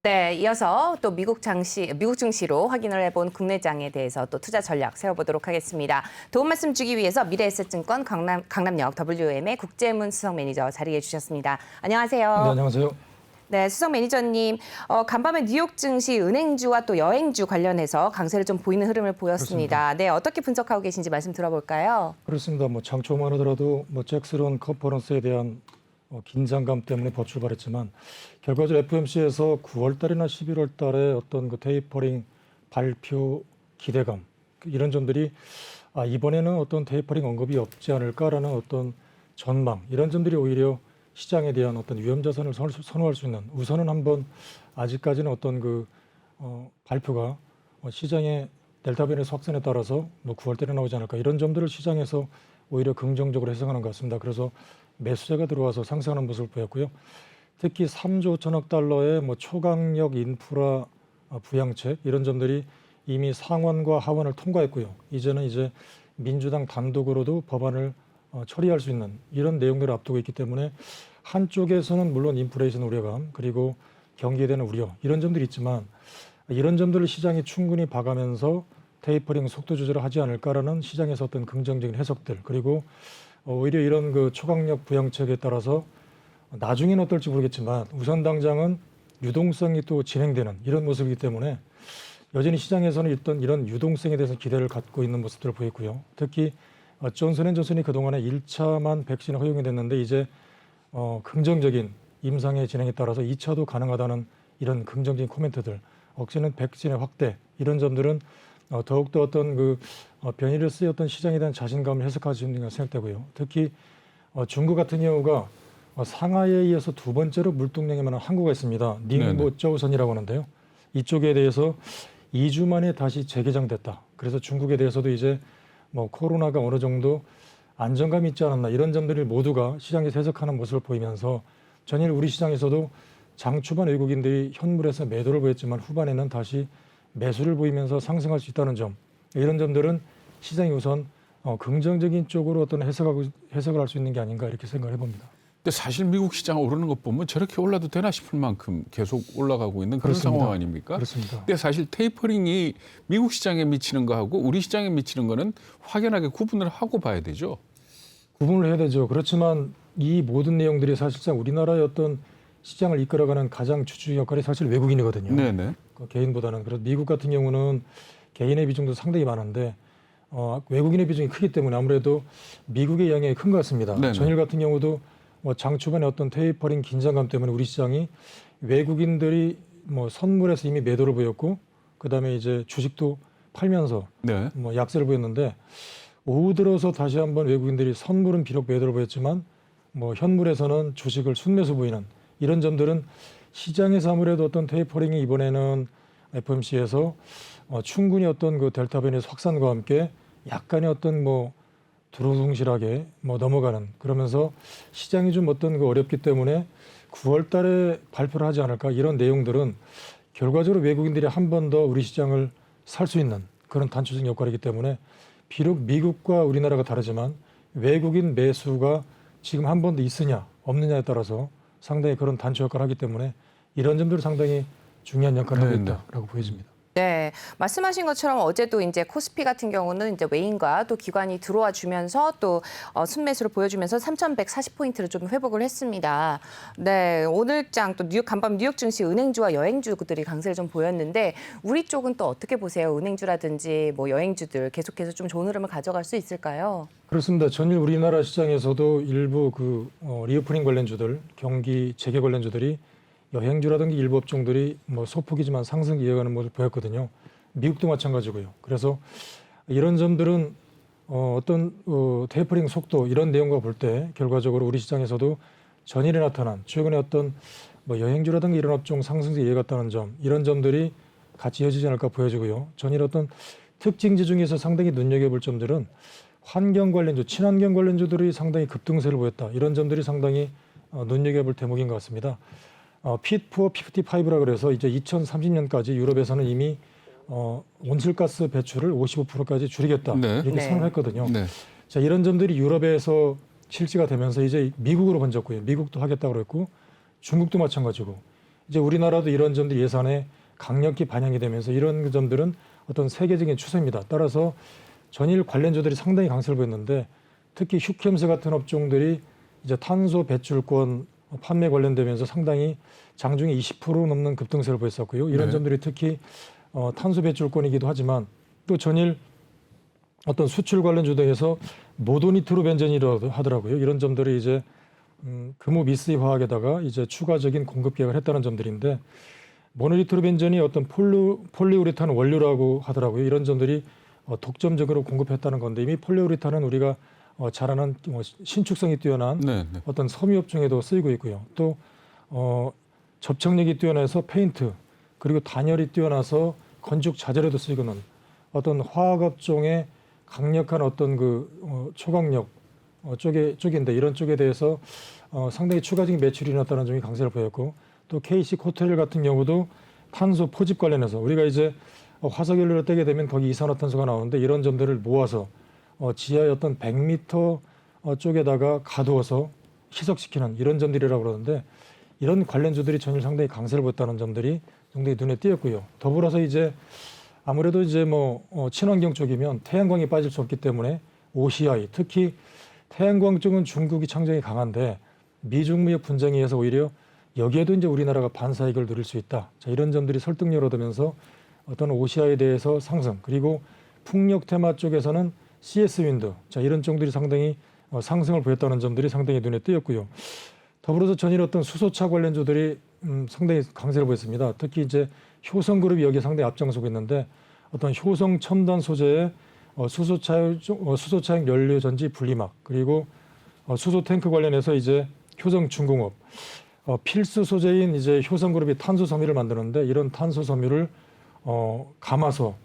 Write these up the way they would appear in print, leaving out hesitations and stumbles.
네, 이어서 또 미국 증시로 확인을 해본 국내장에 대해서 또 투자 전략 세워보도록 하겠습니다. 도움 말씀 주기 위해서 미래에셋증권 강남역 WM의 국제문 수석 매니저 자리해 주셨습니다. 안녕하세요. 네, 안녕하세요. 네, 수석 매니저님, 간밤에 뉴욕 증시 은행주와 또 여행주 관련해서 강세를 좀 보이는 흐름을 보였습니다. 그렇습니다. 네, 어떻게 분석하고 계신지 말씀 들어볼까요? 그렇습니다. 장초만 하더라도 잭스론 컨퍼런스에 대한 긴장감 때문에 버출발했지만 결과적으로 FOMC에서 9월 달이나 11월 달에 어떤 그 테이퍼링 발표 기대감 이런 점들이 이번에는 어떤 테이퍼링 언급이 없지 않을까라는 어떤 전망 이런 점들이 오히려 시장에 대한 어떤 위험 자산을 선호할 수 있는 우선은 한번 아직까지는 어떤 그 발표가 시장의 델타 변이 확산에 따라서 9월 달에 나오지 않을까 이런 점들을 시장에서 오히려 긍정적으로 해석하는 것 같습니다. 그래서 매수세가 들어와서 상승하는 모습을 보였고요. 특히 3조 5천억 달러의 초강력 인프라 부양책 이런 점들이 이미 상원과 하원을 통과했고요. 이제 민주당 단독으로도 법안을 처리할 수 있는 이런 내용들을 앞두고 있기 때문에 한쪽에서는 물론 인플레이션 우려감 그리고 경기에 대한 우려 이런 점들이 있지만 이런 점들을 시장이 충분히 봐가면서 테이퍼링 속도 조절을 하지 않을까라는 시장에서 어떤 긍정적인 해석들 그리고 오히려 이런 그 초강력 부양책에 따라서 나중에는 어떨지 모르겠지만 우선 당장은 유동성이 또 진행되는 이런 모습이기 때문에 여전히 시장에서는 이런 유동성에 대해서 기대를 갖고 있는 모습들을 보였고요. 특히 존슨앤존슨이 그동안에 1차만 백신이 허용이 됐는데 이제 긍정적인 임상의 진행에 따라서 2차도 가능하다는 이런 긍정적인 코멘트들 억지는 백신의 확대 이런 점들은 더욱더 어떤 그 변이를 어떤 시장에 대한 자신감을 해석할 수 있는 것 생각되고요. 특히 중국 같은 경우가 상하이에 이어서 두 번째로 물동량이 많은 항구가 있습니다. 닝보저우선이라고 하는데요. 이쪽에 대해서 2주 만에 다시 재개장됐다. 그래서 중국에 대해서도 이제 코로나가 어느 정도 안정감이 있지 않았나 이런 점들을 모두가 시장에서 해석하는 모습을 보이면서 전일 우리 시장에서도 장 초반 외국인들이 현물에서 매도를 보였지만 후반에는 다시 매수를 보이면서 상승할 수 있다는 점 이런 점들은 시장이 우선 긍정적인 쪽으로 어떤 해석을 할 수 있는 게 아닌가 이렇게 생각을 해봅니다. 근데 사실 미국 시장 오르는 것 보면 저렇게 올라도 되나 싶을 만큼 계속 올라가고 있는 그런 그렇습니다. 상황 아닙니까? 그렇습니다. 근데 사실 테이퍼링이 미국 시장에 미치는 거하고 우리 시장에 미치는 거는 확연하게 구분을 하고 봐야 되죠. 구분을 해야 되죠. 그렇지만 이 모든 내용들이 사실상 우리나라의 어떤 시장을 이끌어가는 가장 주주 역할이 사실 외국인이거든요. 네네. 개인보다는. 그래서 미국 같은 경우는 개인의 비중도 상당히 많은데 외국인의 비중이 크기 때문에 아무래도 미국의 영향이 큰 것 같습니다. 네네. 전일 같은 경우도 장 초반에 어떤 테이퍼링 긴장감 때문에 우리 시장이 외국인들이 선물에서 이미 매도를 보였고 그다음에 이제 주식도 팔면서 네. 약세를 보였는데 오후 들어서 다시 한번 외국인들이 선물은 비록 매도를 보였지만 현물에서는 주식을 순매수 보이는 이런 점들은 시장에서 아무래도 어떤 테이퍼링이 이번에는 FOMC에서 충분히 어떤 그 델타 변이의 확산과 함께 약간의 어떤 두루뭉실하게 넘어가는 그러면서 시장이 좀 어떤 그 어렵기 때문에 9월 달에 발표를 하지 않을까 이런 내용들은 결과적으로 외국인들이 한 번 더 우리 시장을 살 수 있는 그런 단초적 역할이기 때문에 비록 미국과 우리나라가 다르지만 외국인 매수가 지금 한 번 더 있으냐 없느냐에 따라서 상당히 그런 단초 역할을 하기 때문에 이런 점들은 상당히 중요한 역할을 하고 있다라고 보여집니다. 네, 말씀하신 것처럼 어제도 이제 코스피 같은 경우는 이제 외인과 또 기관이 들어와 주면서 또 순매수를 보여주면서 3,140포인트를 좀 회복을 했습니다. 네, 오늘장 또 간밤 뉴욕 증시 은행주와 여행주들이 강세를 좀 보였는데 우리 쪽은 또 어떻게 보세요? 은행주라든지 여행주들 계속해서 좀 좋은 흐름을 가져갈 수 있을까요? 그렇습니다. 전일 우리나라 시장에서도 일부 리오프닝 관련주들, 경기 재개 관련주들이 여행주라든지 일부 업종들이 소폭이지만 상승 이어가는 모습을 보였거든요. 미국도 마찬가지고요. 그래서 이런 점들은 어떤 테이퍼링 속도 이런 내용과 볼 때 결과적으로 우리 시장에서도 전일에 나타난 최근에 어떤 여행주라든지 이런 업종 상승세 이어갔다는 점 이런 점들이 같이 이어지지 않을까 보여지고요. 전일 어떤 특징지 중에서 상당히 눈여겨볼 점들은 환경 관련주, 친환경 관련주들이 상당히 급등세를 보였다. 이런 점들이 상당히 눈여겨볼 대목인 것 같습니다. Fit for 55라 그래서 이제 2030년까지 유럽에서는 이미 온실가스 배출을 55%까지 줄이겠다 이렇게 선언을 했거든요. 네. 자, 이런 점들이 유럽에서 실시가 되면서 이제 미국으로 번졌고요. 미국도 하겠다고 그랬고 중국도 마찬가지고 이제 우리나라도 이런 점들이 예산에 강력히 반영이 되면서 이런 점들은 어떤 세계적인 추세입니다. 따라서 전일 관련주들이 상당히 강세를 보였는데 특히 휴캠스 같은 업종들이 이제 탄소 배출권 판매 관련되면서 상당히 장중에 20% 넘는 급등세를 보였었고요. 이런 네. 점들이 특히 탄소 배출권이기도 하지만 또 전일 어떤 수출 관련주 등에서 모도니트로벤젠이라고 하더라고요. 이런 점들이 이제 금호 미스의 화학에다가 이제 추가적인 공급 계약을 했다는 점들인데 모노니트로벤젠이 어떤 폴리우레탄 원료라고 하더라고요. 이런 점들이 독점적으로 공급했다는 건데 이미 폴리우레탄은 우리가 잘 아는 신축성이 뛰어난 네, 네. 어떤 섬유업종에도 쓰이고 있고요. 또 접착력이 뛰어나서 페인트 그리고 단열이 뛰어나서 건축 자재로도 쓰이고는 어떤 화학업종의 강력한 어떤 그 초강력 쪽인데 이런 쪽에 대해서 상당히 추가적인 매출이 일어났다는 점이 강세를 보였고 또 KC 코테일 같은 경우도 탄소 포집 관련해서 우리가 이제 화석연료를 떼게 되면 거기 이산화탄소가 나오는데 이런 점들을 모아서 지하의 어떤 100m 쪽에다가 가두어서 희석시키는 이런 점들이라고 그러는데 이런 관련주들이 전일 상당히 강세를 보였다는 점들이 상당히 눈에 띄었고요. 더불어서 이제 아무래도 이제 친환경 쪽이면 태양광이 빠질 수 없기 때문에 OCI 특히 태양광 쪽은 중국이 창정이 강한데 미중 무역 분쟁에 의해서 오히려 여기에도 이제 우리나라가 반사이익을 누릴 수 있다. 자, 이런 점들이 설득력을 얻으면서 어떤 OCI에 대해서 상승 그리고 풍력 테마 쪽에서는 CS 윈드 자 이런 쪽들이 상당히 상승을 보였다는 점들이 상당히 눈에 띄었고요. 더불어서 전일 어떤 수소차 관련주들이 상당히 강세를 보였습니다. 특히 이제 효성그룹이 여기에 상당히 앞장서고 있는데 어떤 효성 첨단 소재의 수소차용 연료 전지 분리막 그리고 수소 탱크 관련해서 이제 효성 중공업 필수 소재인 이제 효성그룹이 탄소 섬유를 만드는데 이런 탄소 섬유를 감아서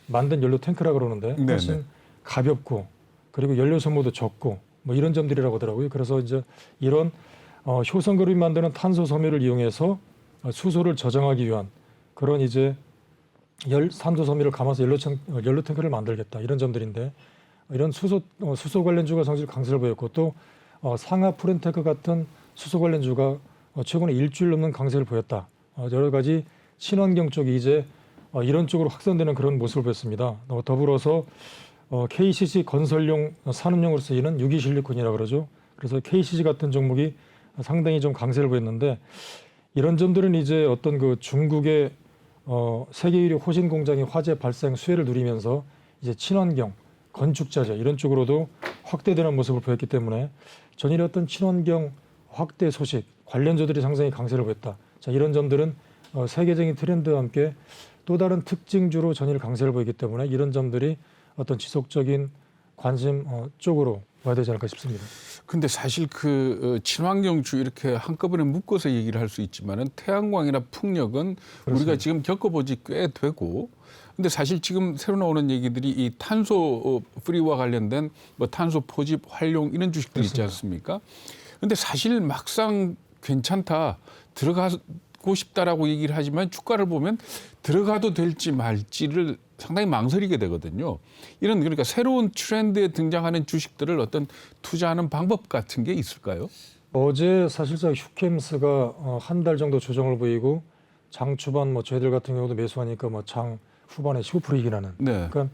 만든 연료 탱크라고 그러는데 훨씬 네네. 가볍고 그리고 연료 소모도 적고 뭐 이런 점들이라고 하더라고요. 그래서 이제 이런 효성그룹이 만드는 탄소 섬유를 이용해서 수소를 저장하기 위한 그런 이제 산소 섬유를 감아서 연료 탱크를 만들겠다 이런 점들인데 이런 수소 관련주가 상실 강세를 보였고 또 상하 프렌테크 같은 수소 관련주가 최근에 일주일 넘는 강세를 보였다. 여러 가지 친환경 쪽이 이제 이런 쪽으로 확산되는 그런 모습을 보였습니다. 더불어서 KCC 건설용 산업용으로 쓰이는 유기실리콘이라고 그러죠. 그래서 KCC 같은 종목이 상당히 좀 강세를 보였는데 이런 점들은 이제 어떤 그 중국의 세계 1위 호신 공장이 화재 발생 수혜를 누리면서 이제 친환경, 건축자재 이런 쪽으로도 확대되는 모습을 보였기 때문에 전일의 어떤 친환경 확대 소식 관련주들이 상당히 강세를 보였다. 자, 이런 점들은 세계적인 트렌드와 함께 또 다른 특징주로 전일 강세를 보이기 때문에 이런 점들이 어떤 지속적인 관심 쪽으로 와야 되지 않을까 싶습니다. 근데 사실 그 친환경주 이렇게 한꺼번에 묶어서 얘기를 할 수 있지만은 태양광이나 풍력은 그렇습니다. 우리가 지금 겪어보지 꽤 되고 근데 사실 지금 새로 나오는 얘기들이 이 탄소 프리와 관련된 뭐 탄소 포집 활용 이런 주식들 있지 않습니까? 근데 사실 막상 괜찮다 들어가고 싶다라고 얘기를 하지만 주가를 보면 들어가도 될지 말지를 상당히 망설이게 되거든요. 이런 그러니까 새로운 트렌드에 등장하는 주식들을 어떤 투자하는 방법 같은 게 있을까요? 어제 사실상 휴캠스가 한 달 정도 조정을 보이고 장 초반 뭐 저희들 같은 경우도 매수하니까 뭐 장 후반에 15%이긴 하는. 네. 그러니까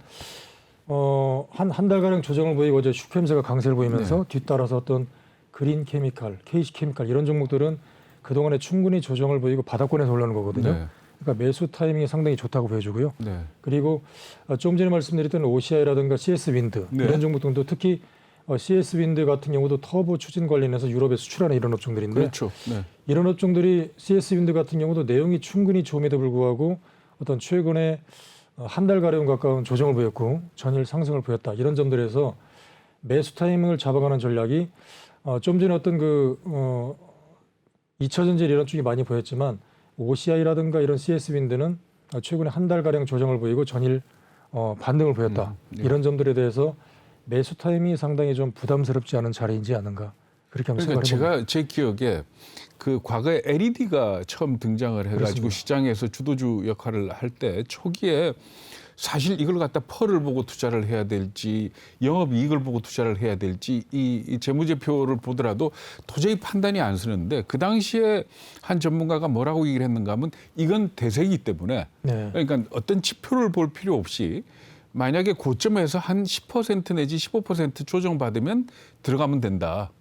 한 달가량 조정을 보이고 어제 휴캠스가 강세를 보이면서 뒤따라서 어떤 그린 케미칼, KC 케미칼 이런 종목들은 그동안에 충분히 조정을 보이고 바닥권에서 올라오는 거거든요. 네. 그러니까 매수 타이밍이 상당히 좋다고 보여주고요. 네. 그리고 좀 전에 말씀드렸던 OCI라든가 CS 윈드 네. 이런 종목 등도 특히 CS 윈드 같은 경우도 터보 추진 관련해서 유럽에 수출하는 이런 업종들인데 그렇죠. 네. 이런 업종들이 CS 윈드 같은 경우도 내용이 충분히 좋음에도 불구하고 어떤 최근에 한 달가량 가까운 조정을 보였고 전일 상승을 보였다. 이런 점들에서 매수 타이밍을 잡아가는 전략이 좀 전에 어떤 그 2차전지 이런 쪽이 많이 보였지만 OCI라든가 이런 CS 윈드는 최근에 한 달가량 조정을 보이고 전일 반등을 보였다. 네. 이런 점들에 대해서 매수 타이밍이 상당히 좀 부담스럽지 않은 자리인지 않은가 그렇게 한번 그러니까 생각해 봅니다. 제가 제 기억에 그 과거에 LED가 처음 등장을 해가지고 그렇습니다. 시장에서 주도주 역할을 할 때 초기에 사실 이걸 갖다 펄을 보고 투자를 해야 될지 영업이익을 보고 투자를 해야 될지 이 재무제표를 보더라도 도저히 판단이 안 서는데 그 당시에 한 전문가가 뭐라고 얘기를 했는가 하면 이건 대세이기 때문에 네. 그러니까 어떤 지표를 볼 필요 없이 만약에 고점에서 한 10% 내지 15% 조정받으면 들어가면 된다.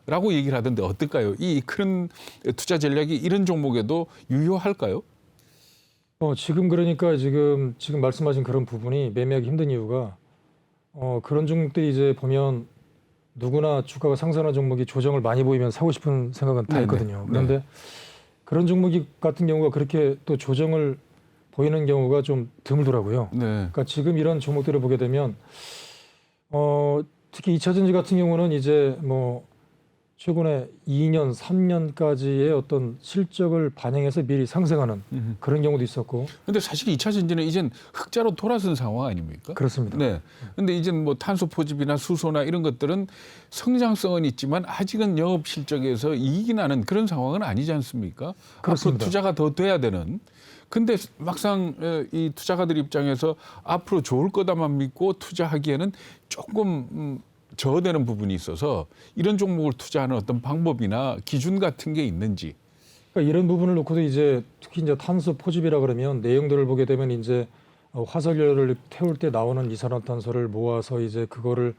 라고 얘기를 하던데 어떨까요? 이 큰 투자 전략이 이런 종목에도 유효할까요? 지금 그러니까 지금 말씀하신 그런 부분이 매매하기 힘든 이유가 그런 종목들이 이제 보면 누구나 주가가 상승하는 종목이 조정을 많이 보이면 사고 싶은 생각은 다 네네. 있거든요. 그런데 그런 종목이 같은 경우가 그렇게 또 조정을 보이는 경우가 좀 드물더라고요. 네. 그러니까 지금 이런 종목들을 보게 되면 특히 2차전지 같은 경우는 이제 뭐 최근에 2년, 3년까지의 어떤 실적을 반영해서 미리 상승하는 그런 경우도 있었고. 근데 사실 2차 전지는 이젠 흑자로 돌아선 상황 아닙니까? 그렇습니다. 네. 근데 이젠 뭐 탄소 포집이나 수소나 이런 것들은 성장성은 있지만 아직은 영업 실적에서 이익이 나는 그런 상황은 아니지 않습니까? 그렇습니다. 앞으로 투자가 더 돼야 되는. 근데 막상 이 투자가들 입장에서 앞으로 좋을 거다만 믿고 투자하기에는 조금 저하되는 부분이 있어서 이런 종목을 투자하는 어떤 방법이나 기준 같은 게 있는지. 그러니까 이런 부분을 놓고도 이제 특히 이제 탄소 포집이라 그러면 내용들을 보게 되면 이제 화석연료를 태울 때 나오는 이산화탄소를 모아서 이제 그거를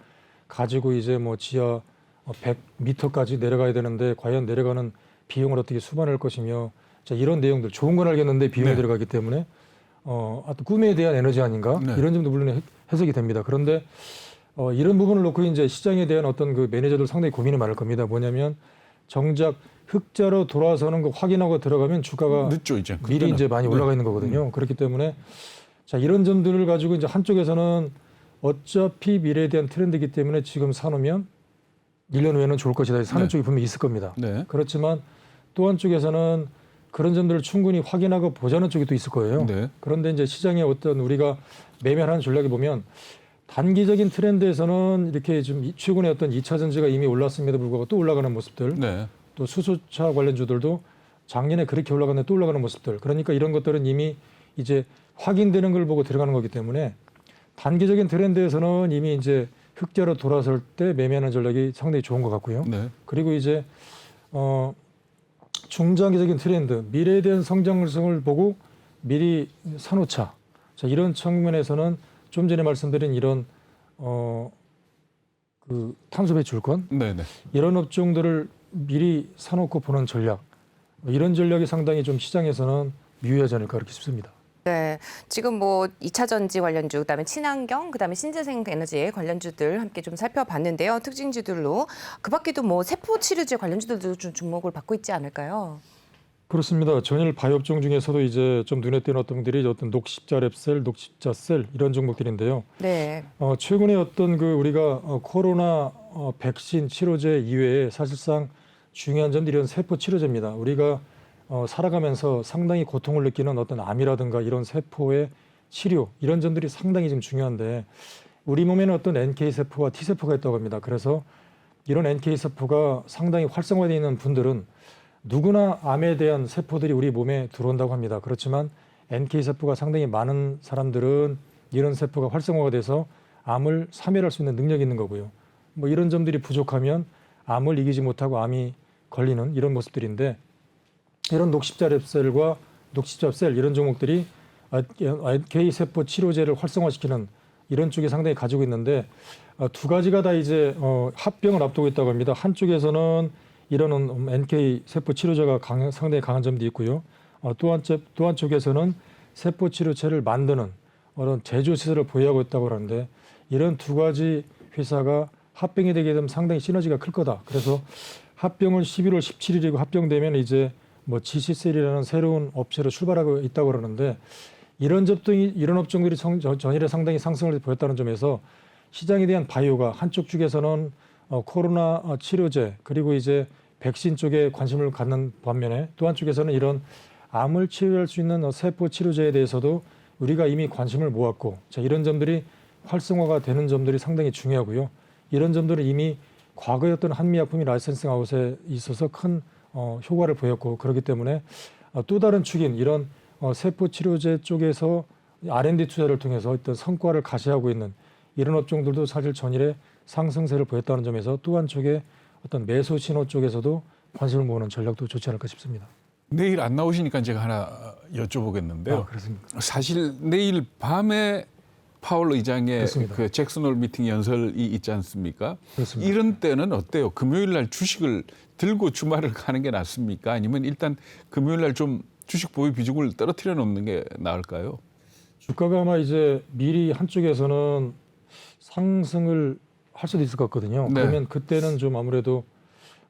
가지고 이제 뭐 지하 100m까지 내려가야 되는데 과연 내려가는 비용을 어떻게 수반할 것이며 자, 이런 내용들 좋은 건 알겠는데 비용이 네. 들어가기 때문에 하여튼 꿈에 대한 에너지 아닌가 네. 이런 점도 물론 해석이 됩니다. 그런데 이런 부분을 놓고 이제 시장에 대한 어떤 그 매니저들 상당히 고민이 많을 겁니다. 뭐냐면 정작 흑자로 돌아서는 거 확인하고 들어가면 주가가 늦죠 이제. 미리 그때는. 이제 많이 올라가 있는 거거든요. 그렇기 때문에 자 이런 점들을 가지고 이제 한쪽에서는 어차피 미래에 대한 트렌드이기 때문에 지금 사놓으면 1년 후에는 좋을 것이다. 사는 네. 쪽이 분명히 있을 겁니다. 네. 그렇지만 또 한쪽에서는 그런 점들을 충분히 확인하고 보자는 쪽이 또 있을 거예요. 네. 그런데 이제 시장의 어떤 우리가 매매하는 전략에 보면 단기적인 트렌드에서는 이렇게 좀 최근에 어떤 2차 전지가 이미 올랐음에도 불구하고 또 올라가는 모습들, 네. 또 수소차 관련주들도 작년에 그렇게 올라갔는데 또 올라가는 모습들. 그러니까 이런 것들은 이미 이제 확인되는 걸 보고 들어가는 거기 때문에 단기적인 트렌드에서는 이미 이제 흑자로 돌아설 때 매매하는 전략이 상당히 좋은 것 같고요. 네. 그리고 이제 중장기적인 트렌드, 미래에 대한 성장성을 보고 미리 사놓자. 자, 이런 측면에서는 좀 전에 말씀드린 이런 그 탄소 배출권 네. 네. 이런 업종들을 미리 사놓고 보는 전략 이런 전략이 상당히 좀 시장에서는 유효하지 않을까 그렇게 싶습니다. 네, 지금 뭐 2차 전지 관련주, 그다음에 친환경, 그다음에 신재생 에너지 관련주들 함께 좀 살펴봤는데요. 특징주들로 그밖에도 뭐 세포 치료제 관련주들도 좀 주목을 받고 있지 않을까요? 그렇습니다. 전일 바이오 업종 중에서도 이제 좀 눈에 띄는 어떤 분들이 어떤 녹십자 랩셀, 녹십자 셀 이런 종목들인데요. 네. 최근에 어떤 그 우리가 코로나 백신 치료제 이외에 사실상 중요한 점들이 이런 세포 치료제입니다. 우리가 살아가면서 상당히 고통을 느끼는 어떤 암이라든가 이런 세포의 치료 이런 점들이 상당히 좀 중요한데 우리 몸에는 어떤 NK 세포와 T 세포가 있다고 합니다. 그래서 이런 NK 세포가 상당히 활성화되어 있는 분들은 누구나 암에 대한 세포들이 우리 몸에 들어온다고 합니다. 그렇지만 NK 세포가 상당히 많은 사람들은 이런 세포가 활성화가 돼서 암을 사멸할 수 있는 능력이 있는 거고요. 뭐 이런 점들이 부족하면 암을 이기지 못하고 암이 걸리는 이런 모습들인데 이런 녹십자 랩셀과 녹십자 셀 이런 종목들이 NK 세포 치료제를 활성화시키는 이런 쪽이 상당히 가지고 있는데 두 가지가 다 이제 합병을 앞두고 있다고 합니다. 한쪽에서는 이런 NK 세포 치료제가 상당히 강한 점도 있고요. 또 한쪽에서는 세포 치료제를 만드는 그런 제조 시설을 보유하고 있다고 하는데 이런 두 가지 회사가 합병이 되게 되면 상당히 시너지가 클 거다. 그래서 합병을 11월 17일이고 합병되면 이제 뭐 GC셀이라는 새로운 업체로 출발하고 있다고 그러는데 이런 업종들이 전일에 상당히 상승을 보였다는 점에서 시장에 대한 바이오가 한쪽 쪽에서는 코로나 치료제 그리고 이제 백신 쪽에 관심을 갖는 반면에 또 한쪽에서는 이런 암을 치료할 수 있는 세포 치료제에 대해서도 우리가 이미 관심을 모았고 자, 이런 점들이 활성화가 되는 점들이 상당히 중요하고요. 이런 점들은 이미 과거의 어떤 한미약품이 라이센싱 아웃에 있어서 큰 효과를 보였고 그렇기 때문에 또 다른 축인 이런 세포 치료제 쪽에서 R&D 투자를 통해서 어떤 성과를 가시하고 있는 이런 업종들도 사실 전일에 상승세를 보였다는 점에서 또 한쪽에 어떤 매수 신호 쪽에서도 관심을 모으는 전략도 좋지 않을까 싶습니다. 내일 안 나오시니까 제가 하나 여쭤보겠는데요. 그렇습니까? 사실 내일 밤에 파월 의장의 그렇습니다. 그 잭슨홀 미팅 연설이 있지 않습니까? 그렇습니다. 이런 때는 어때요? 금요일 날 주식을 들고 주말을 가는 게 낫습니까? 아니면 일단 금요일 날 좀 주식 보유 비중을 떨어뜨려 놓는 게 나을까요? 주가가 아마 이제 미리 한쪽에서는 상승을 할 수도 있을 것 같거든요. 네. 그러면 그때는 좀 아무래도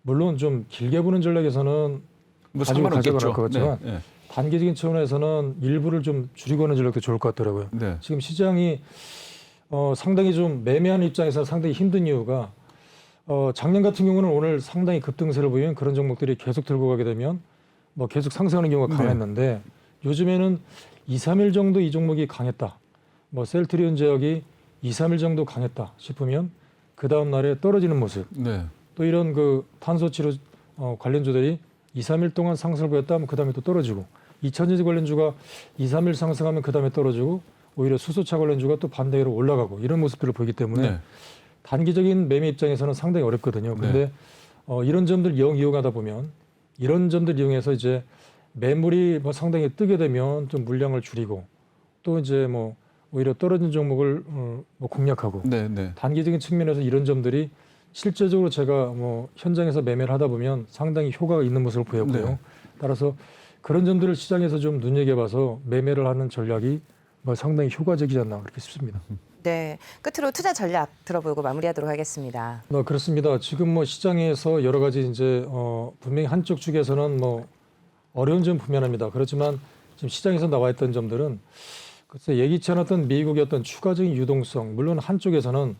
물론 좀 길게 보는 전략에서는 뭐 가지고 가져갈 상관없겠죠. 것 같지만 네, 단기적인 차원에서는 일부를 좀 줄이고 하는 전략도 좋을 것 같더라고요. 네. 지금 시장이 상당히 좀 매매하는 입장에서 상당히 힘든 이유가 작년 같은 경우는 오늘 상당히 급등세를 보이는 그런 종목들이 계속 들고 가게 되면 뭐 계속 상승하는 경우가 네. 강했는데 요즘에는 2, 3일 정도 이 종목이 강했다. 뭐 셀트리온 제약이 2, 3일 정도 강했다 싶으면 그 다음 날에 떨어지는 모습. 네. 또 이런 그 탄소치료 관련주들이 2, 3일 동안 상승을 보였다면 그 다음에 또 떨어지고 2차전지 관련주가 2, 3일 상승하면 그 다음에 떨어지고 오히려 수소차 관련주가 또 반대로 올라가고 이런 모습들을 보이기 때문에 네. 단기적인 매매 입장에서는 상당히 어렵거든요. 그런데 이런 점들 이용하다 보면 이런 점들 이용해서 이제 매물이 뭐 상당히 뜨게 되면 좀 물량을 줄이고 또 이제 뭐 오히려 떨어진 종목을 뭐 공략하고 네, 네. 단기적인 측면에서 이런 점들이 실제적으로 제가 뭐 현장에서 매매를 하다 보면 상당히 효과가 있는 모습을 보였고요. 네. 따라서 그런 점들을 시장에서 좀 눈여겨봐서 매매를 하는 전략이 뭐 상당히 효과적이지 않나 그렇게 싶습니다. 네, 끝으로 투자 전략 들어보고 마무리하도록 하겠습니다. 그렇습니다. 지금 뭐 시장에서 여러 가지 이제 분명히 한쪽 쪽에서는 뭐 어려운 점 분명합니다. 그렇지만 지금 시장에서 나와 있던 점들은 글쎄 예기치 않았던 미국의 어떤 추가적인 유동성, 물론 한쪽에서는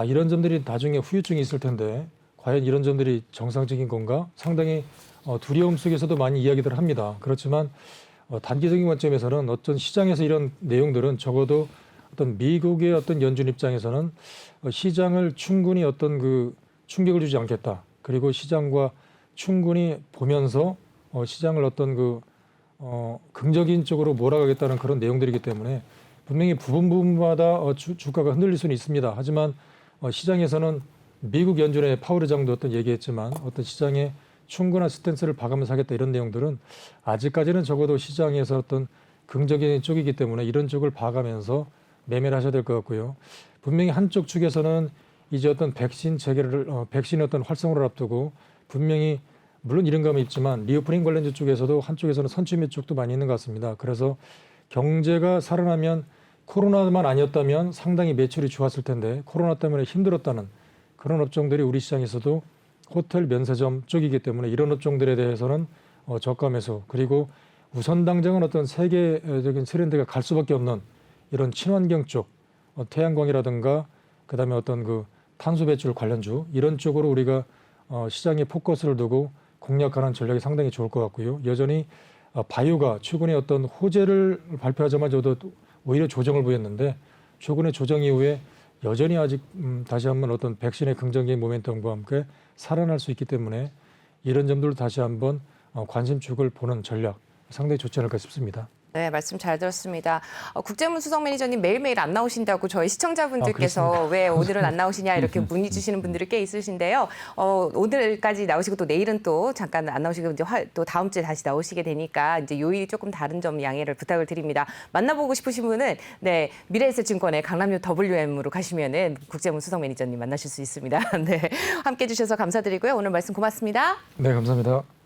이런 점들이 나중에 후유증이 있을 텐데 과연 이런 점들이 정상적인 건가? 상당히 두려움 속에서도 많이 이야기들을 합니다. 그렇지만 단기적인 관점에서는 어떤 시장에서 이런 내용들은 적어도 어떤 미국의 어떤 연준 입장에서는 시장을 충분히 어떤 그 충격을 주지 않겠다. 그리고 시장과 충분히 보면서 시장을 어떤 그 긍정적인 쪽으로 몰아가겠다는 그런 내용들이기 때문에 분명히 부분마다 주가가 흔들릴 수는 있습니다. 하지만 시장에서는 미국 연준의 파월 의장도 어떤 얘기했지만 어떤 시장에 충분한 스탠스를 봐가면서 하겠다 이런 내용들은 아직까지는 적어도 시장에서 어떤 긍정적인 쪽이기 때문에 이런 쪽을 봐가면서 매매를 하셔야 될 것 같고요. 분명히 한쪽 측에서는 이제 어떤 백신 재개를 백신의 어떤 활성화를 앞두고 분명히 물론 이런 감이 있지만 리오프닝 관련주 쪽에서도 한쪽에서는 선취매 쪽도 많이 있는 것 같습니다. 그래서 경제가 살아나면 코로나만 아니었다면 상당히 매출이 좋았을 텐데 코로나 때문에 힘들었다는 그런 업종들이 우리 시장에서도 호텔 면세점 쪽이기 때문에 이런 업종들에 대해서는 저가 매수 그리고 우선 당장은 어떤 세계적인 트렌드가 갈 수밖에 없는 이런 친환경 쪽 태양광이라든가 그다음에 어떤 그 탄소 배출 관련주 이런 쪽으로 우리가 시장에 포커스를 두고 공략하는 전략이 상당히 좋을 것 같고요. 여전히 바이오가 최근에 어떤 호재를 발표하자마자도 오히려 조정을 보였는데 최근의 조정 이후에 여전히 아직 다시 한번 어떤 백신의 긍정적인 모멘텀과 함께 살아날 수 있기 때문에 이런 점들을 다시 한번 관심축을 보는 전략 상당히 좋지 않을까 싶습니다. 네, 말씀 잘 들었습니다. 국제문 수석 매니저님 매일매일 안 나오신다고 저희 시청자분들께서 왜 오늘은 안 나오시냐 이렇게 문의 주시는 분들이 꽤 있으신데요. 오늘까지 나오시고 또 내일은 또 잠깐 안 나오시고 이제 또 다음 주에 다시 나오시게 되니까 이제 요일이 조금 다른 점 양해를 부탁을 드립니다. 만나보고 싶으신 분은 네, 미래에셋증권의 강남역 WM으로 가시면은 국제문 수석 매니저님 만나실 수 있습니다. 네, 함께 해주셔서 감사드리고요. 오늘 말씀 고맙습니다. 네, 감사합니다.